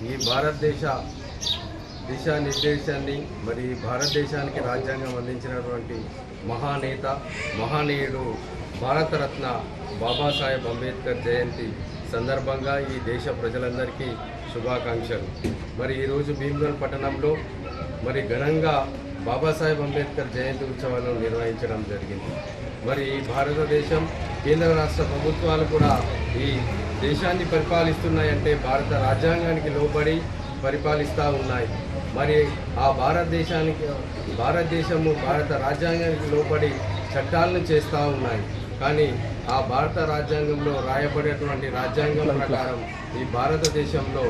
ఈ భారతదేశ దిశానిర్దేశాన్ని మరి భారతదేశానికి రాజ్యాంగం అందించినటువంటి మహానేత మహనీయుడు భారతరత్న బాబాసాహెబ్ అంబేద్కర్ జయంతి సందర్భంగా ఈ దేశ ప్రజలందరికీ శుభాకాంక్షలు. మరి ఈరోజు భీమ్గల్ పట్టణంలో మరి ఘనంగా బాబాసాహెబ్ అంబేద్కర్ జయంతి ఉత్సవాలను నిర్వహించడం జరిగింది. మరి ఈ భారతదేశం కేంద్ర రాష్ట్ర ప్రభుత్వాలు కూడా ఈ దేశాన్ని పరిపాలిస్తున్నాయంటే భారత రాజ్యాంగానికి లోబడి పరిపాలిస్తూ ఉన్నాయి. మరి ఆ భారతదేశము భారత రాజ్యాంగానికి లోబడి చట్టాలను చేస్తూ ఉన్నాయి. కానీ ఆ భారత రాజ్యాంగంలో రాయబడేటువంటి రాజ్యాంగం ప్రకారం ఈ భారతదేశంలో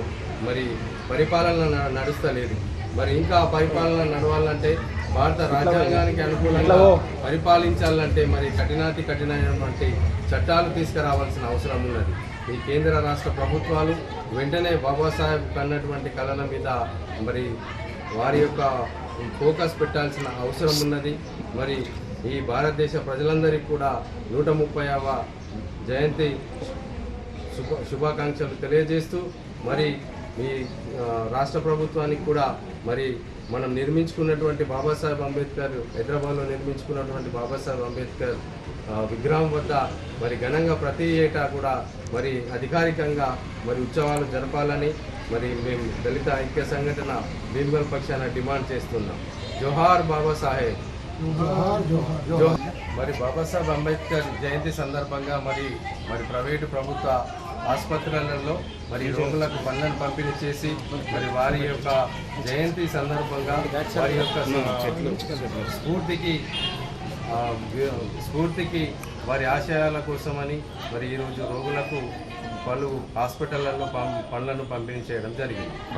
మరి పరిపాలన నడుస్తలేదు. మరి ఇంకా పరిపాలన నడవాలంటే భారత రాజ్యాంగానికి అనుకూలంగా పరిపాలించాలంటే మరి కఠినమైనటువంటి చట్టాలు తీసుకురావాల్సిన అవసరం ఉన్నది. ఈ కేంద్ర రాష్ట్ర ప్రభుత్వాలు వెంటనే బాబాసాహెబ్ కన్నటువంటి కళల మీద మరి వారి యొక్క ఫోకస్ పెట్టాల్సిన అవసరం ఉన్నది. మరి ఈ భారతదేశ ప్రజలందరికీ కూడా 130వ జయంతి శుభాకాంక్షలు తెలియజేస్తూ మరి ఈ రాష్ట్ర ప్రభుత్వానికి కూడా మరి మనం నిర్మించుకున్నటువంటి బాబాసాహెబ్ అంబేద్కర్ హైదరాబాద్లో నిర్మించుకున్నటువంటి బాబాసాహెబ్ అంబేద్కర్ విగ్రహం వద్ద మరి ఘనంగా ప్రతి ఏటా కూడా మరి అధికారికంగా మరి ఉత్సవాలు జరపాలని మరి మేము దళిత ఐక్య సంఘటన భీమ్గల్ పక్షాన డిమాండ్ చేస్తున్నాం. జోహార్ బాబాసాహెబ్. మరి బాబాసాహెబ్ అంబేద్కర్ జయంతి సందర్భంగా మరి ప్రైవేటు ప్రభుత్వ ఆసుపత్రులలో మరి రోగులకు పనులను పంపిణీ చేసి మరి వారి యొక్క జయంతి సందర్భంగా వారి యొక్క స్ఫూర్తికి వారి ఆశయాల కోసమని మరి ఈరోజు రోగులకు పలు హాస్పిటళ్లలో పనులను పంపిణీ చేయడం జరిగింది.